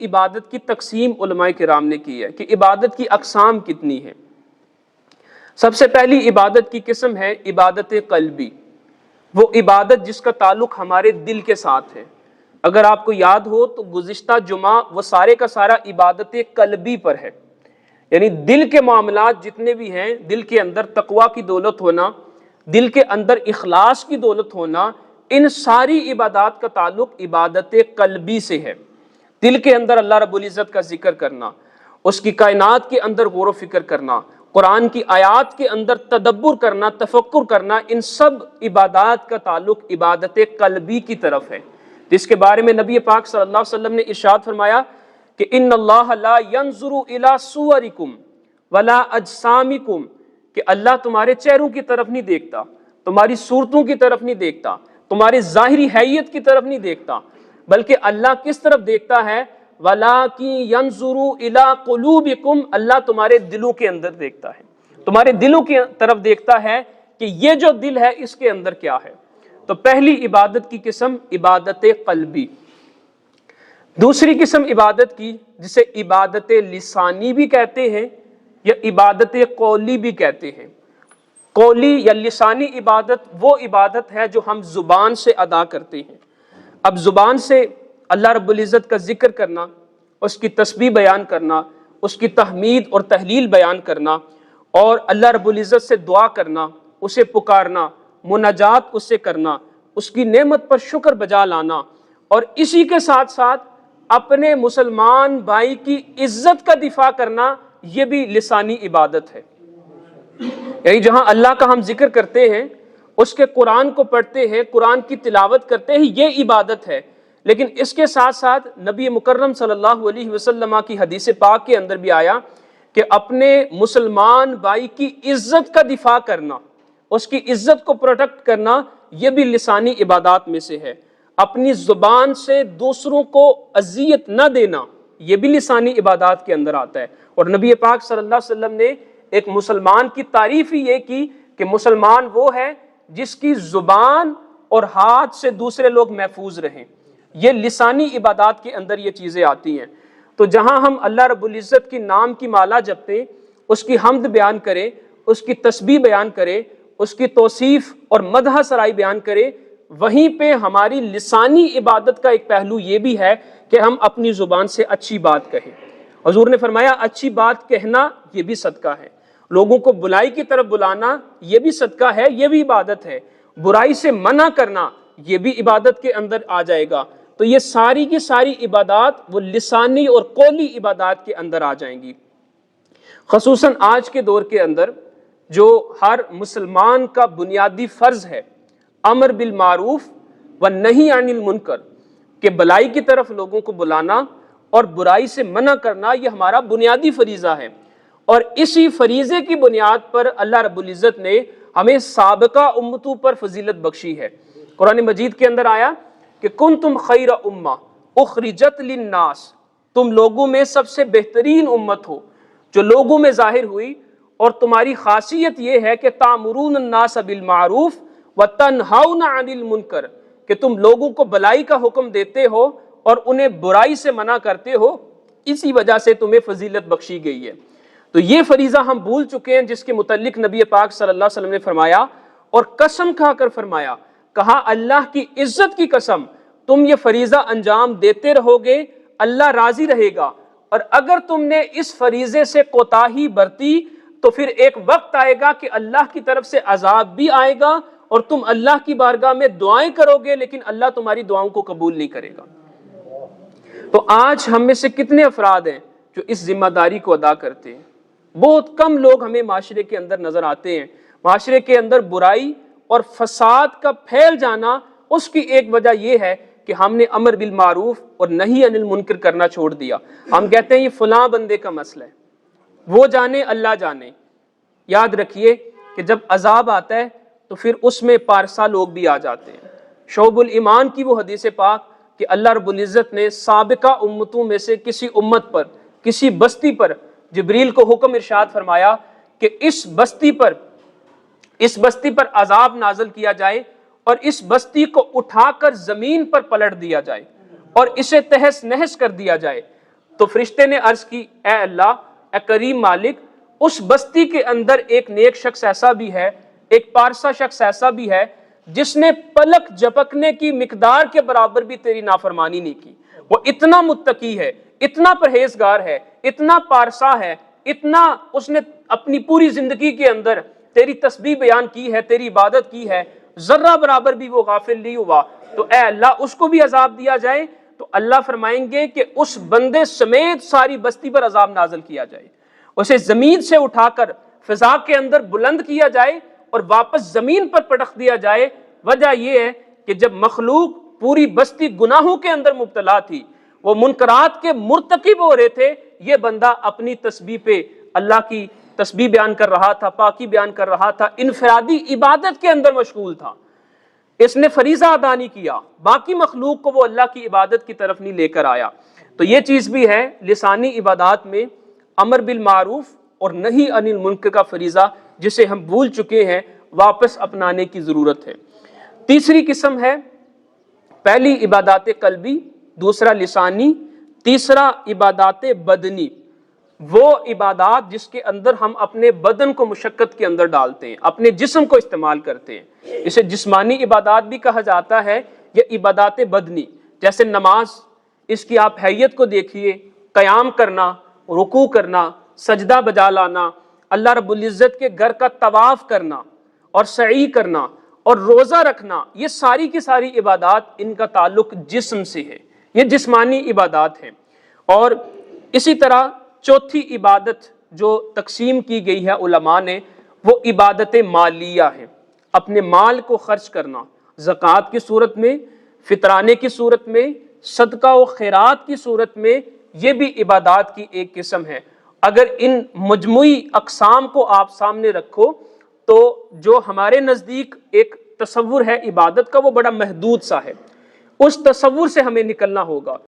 عبادت کی تقسیم علماء کرام نے کی ہے کہ عبادت کی اقسام کتنی ہیں۔ سب سے پہلی عبادت کی قسم ہے عبادت قلبی، وہ عبادت جس کا تعلق ہمارے دل کے ساتھ ہے۔ اگر آپ کو یاد ہو تو گزشتہ جمعہ وہ سارے کا سارا عبادت قلبی پر ہے، یعنی دل کے معاملات جتنے بھی ہیں، دل کے اندر تقوی کی دولت ہونا، دل کے اندر اخلاص کی دولت ہونا، ان ساری عبادات کا تعلق عبادت قلبی سے ہے۔ دل کے اندر اللہ رب العزت کا ذکر کرنا، اس کی کائنات کے اندر غور و فکر کرنا، قرآن کی آیات کے اندر تدبر کرنا، تفکر کرنا، ان سب عبادات کا تعلق عبادت قلبی کی طرف ہے، جس کے بارے میں نبی پاک صلی اللہ علیہ وسلم نے ارشاد فرمایا کہ ان اللہ لا ينظر الى صورکم ولا اجسامکم، کہ اللہ تمہارے چہروں کی طرف نہیں دیکھتا، تمہاری صورتوں کی طرف نہیں دیکھتا، تمہاری ظاہری حیت کی طرف نہیں دیکھتا، بلکہ اللہ کس طرف دیکھتا ہے؟ وَلَٰكِن يَنظُرُ إِلَىٰ قُلُوبِكُمْ، اللہ تمہارے دلوں کے اندر دیکھتا ہے، تمہارے دلوں کی طرف دیکھتا ہے کہ یہ جو دل ہے اس کے اندر کیا ہے۔ تو پہلی عبادت کی قسم عبادت قلبی۔ دوسری قسم عبادت کی جسے عبادت لسانی بھی کہتے ہیں یا عبادت قولی بھی کہتے ہیں۔ قولی یا لسانی عبادت وہ عبادت ہے جو ہم زبان سے ادا کرتے ہیں۔ اب زبان سے اللہ رب العزت کا ذکر کرنا، اس کی تسبیح بیان کرنا، اس کی تحمید اور تحلیل بیان کرنا، اور اللہ رب العزت سے دعا کرنا، اسے پکارنا، مناجات اس سے کرنا، اس کی نعمت پر شکر بجا لانا، اور اسی کے ساتھ ساتھ اپنے مسلمان بھائی کی عزت کا دفاع کرنا، یہ بھی لسانی عبادت ہے۔ یعنی جہاں اللہ کا ہم ذکر کرتے ہیں، اس کے قرآن کو پڑھتے ہیں، قرآن کی تلاوت کرتے ہیں، یہ عبادت ہے۔ لیکن اس کے ساتھ ساتھ نبی مکرم صلی اللہ علیہ وسلم کی حدیث پاک کے اندر بھی آیا کہ اپنے مسلمان بھائی کی عزت کا دفاع کرنا، اس کی عزت کو پروٹیکٹ کرنا، یہ بھی لسانی عبادات میں سے ہے۔ اپنی زبان سے دوسروں کو اذیت نہ دینا، یہ بھی لسانی عبادات کے اندر آتا ہے۔ اور نبی پاک صلی اللہ علیہ وسلم نے ایک مسلمان کی تعریف ہی یہ کی کہ مسلمان وہ ہے جس کی زبان اور ہاتھ سے دوسرے لوگ محفوظ رہیں۔ یہ لسانی عبادات کے اندر یہ چیزیں آتی ہیں۔ تو جہاں ہم اللہ رب العزت کی نام کی مالا جپیں، اس کی حمد بیان کریں، اس کی تسبیح بیان کریں، اس کی توصیف اور مدح سرائی بیان کریں، وہیں پہ ہماری لسانی عبادت کا ایک پہلو یہ بھی ہے کہ ہم اپنی زبان سے اچھی بات کہیں۔ حضور نے فرمایا اچھی بات کہنا یہ بھی صدقہ ہے، لوگوں کو بلائی کی طرف بلانا یہ بھی صدقہ ہے، یہ بھی عبادت ہے، برائی سے منع کرنا یہ بھی عبادت کے اندر آ جائے گا۔ تو یہ ساری کی ساری عبادات وہ لسانی اور قولی عبادات کے اندر آ جائیں گی۔ خصوصاً آج کے دور کے اندر جو ہر مسلمان کا بنیادی فرض ہے، امر بالمعروف و نہی عن المنکر، کہ بلائی کی طرف لوگوں کو بلانا اور برائی سے منع کرنا، یہ ہمارا بنیادی فریضہ ہے۔ اور اسی فریضے کی بنیاد پر اللہ رب العزت نے ہمیں سابقہ امتوں پر فضیلت بخشی ہے۔ قرآن مجید کے اندر آیا کہ کنتم خیر امہ اخرجت للناس، تم لوگوں میں سب سے بہترین امت ہو جو لوگوں میں ظاہر ہوئی، اور تمہاری خاصیت یہ ہے کہ تامرون الناس بالمعروف وتنہون عن المنکر، کہ تم لوگوں کو بلائی کا حکم دیتے ہو اور انہیں برائی سے منع کرتے ہو، اسی وجہ سے تمہیں فضیلت بخشی گئی ہے۔ تو یہ فریضہ ہم بھول چکے ہیں جس کے متعلق نبی پاک صلی اللہ علیہ وسلم نے فرمایا، اور قسم کھا کر فرمایا، کہا اللہ کی عزت کی قسم، تم یہ فریضہ انجام دیتے رہو گے، اللہ راضی رہے گا، اور اگر تم نے اس فریضے سے کوتاہی برتی تو پھر ایک وقت آئے گا کہ اللہ کی طرف سے عذاب بھی آئے گا، اور تم اللہ کی بارگاہ میں دعائیں کرو گے لیکن اللہ تمہاری دعاؤں کو قبول نہیں کرے گا۔ تو آج ہم میں سے کتنے افراد ہیں جو اس ذمہ داری کو ادا کرتے ہیں؟ بہت کم لوگ ہمیں معاشرے کے اندر نظر آتے ہیں۔ معاشرے کے اندر برائی اور فساد کا پھیل جانا، اس کی ایک وجہ یہ ہے کہ ہم نے امر بالمعروف اور نہی عن المنکر کرنا چھوڑ دیا۔ ہم کہتے ہیں یہ فلاں بندے کا مسئلہ ہے، وہ جانے اللہ جانے۔ یاد رکھیے کہ جب عذاب آتا ہے تو پھر اس میں پارسا لوگ بھی آ جاتے ہیں۔ شعب الایمان کی وہ حدیث پاک کہ اللہ رب العزت نے سابقہ امتوں میں سے کسی امت پر، کسی بستی پر جبریل کو حکم ارشاد فرمایا کہ اس بستی پر عذاب نازل کیا جائے اور اس بستی کو اٹھا کر زمین پر پلٹ دیا جائے اور اسے تہس نہس کر دیا جائے۔ تو فرشتے نے عرض کی اے اللہ، اے کریم مالک، اس بستی کے اندر ایک نیک شخص ایسا بھی ہے، ایک پارسا شخص ایسا بھی ہے جس نے پلک جھپکنے کی مقدار کے برابر بھی تیری نافرمانی نہیں کی، وہ اتنا متقی ہے، اتنا پرہیزگار ہے، اتنا پارسا ہے، اتنا اس نے اپنی پوری زندگی کے اندر تیری تسبیح بیان کی ہے، تیری عبادت کی ہے، ذرہ برابر بھی وہ غافل نہیں ہوا، تو اے اللہ اس کو بھی عذاب دیا جائے۔ تو اللہ فرمائیں گے کہ اس بندے سمیت ساری بستی پر عذاب نازل کیا جائے، اسے زمین سے اٹھا کر فضا کے اندر بلند کیا جائے اور واپس زمین پر پٹخ دیا جائے۔ وجہ یہ ہے کہ جب مخلوق پوری بستی گناہوں کے اندر مبتلا تھی، وہ منکرات کے مرتکب ہو رہے تھے، یہ بندہ اپنی تسبیح پہ اللہ کی تسبیح بیان کر رہا تھا، پاکی بیان کر رہا تھا، انفرادی عبادت کے اندر مشغول تھا، اس نے فریضہ ادا نہیں کیا، باقی مخلوق کو وہ اللہ کی عبادت کی طرف نہیں لے کر آیا۔ تو یہ چیز بھی ہے لسانی عبادات میں امر بالمعروف اور نہی عن المنکر کا فریضہ، جسے ہم بھول چکے ہیں، واپس اپنانے کی ضرورت ہے۔ تیسری قسم ہے، پہلی عبادات قلبی، دوسرا لسانی، تیسرا عبادات بدنی، وہ عبادات جس کے اندر ہم اپنے بدن کو مشقت کے اندر ڈالتے ہیں، اپنے جسم کو استعمال کرتے ہیں، اسے جسمانی عبادات بھی کہا جاتا ہے، یہ عبادات بدنی، جیسے نماز، اس کی آپ حیت کو دیکھیے، قیام کرنا، رکوع کرنا، سجدہ بجا لانا، اللہ رب العزت کے گھر کا طواف کرنا اور سعی کرنا اور روزہ رکھنا، یہ ساری کی ساری عبادات ان کا تعلق جسم سے ہے، یہ جسمانی عبادات ہیں۔ اور اسی طرح چوتھی عبادت جو تقسیم کی گئی ہے علماء نے، وہ عبادت مالیہ ہے، اپنے مال کو خرچ کرنا، زکوٰۃ کی صورت میں، فطرانے کی صورت میں، صدقہ و خیرات کی صورت میں، یہ بھی عبادات کی ایک قسم ہے۔ اگر ان مجموعی اقسام کو آپ سامنے رکھو تو جو ہمارے نزدیک ایک تصور ہے عبادت کا، وہ بڑا محدود سا ہے، اس تصور سے ہمیں نکلنا ہوگا۔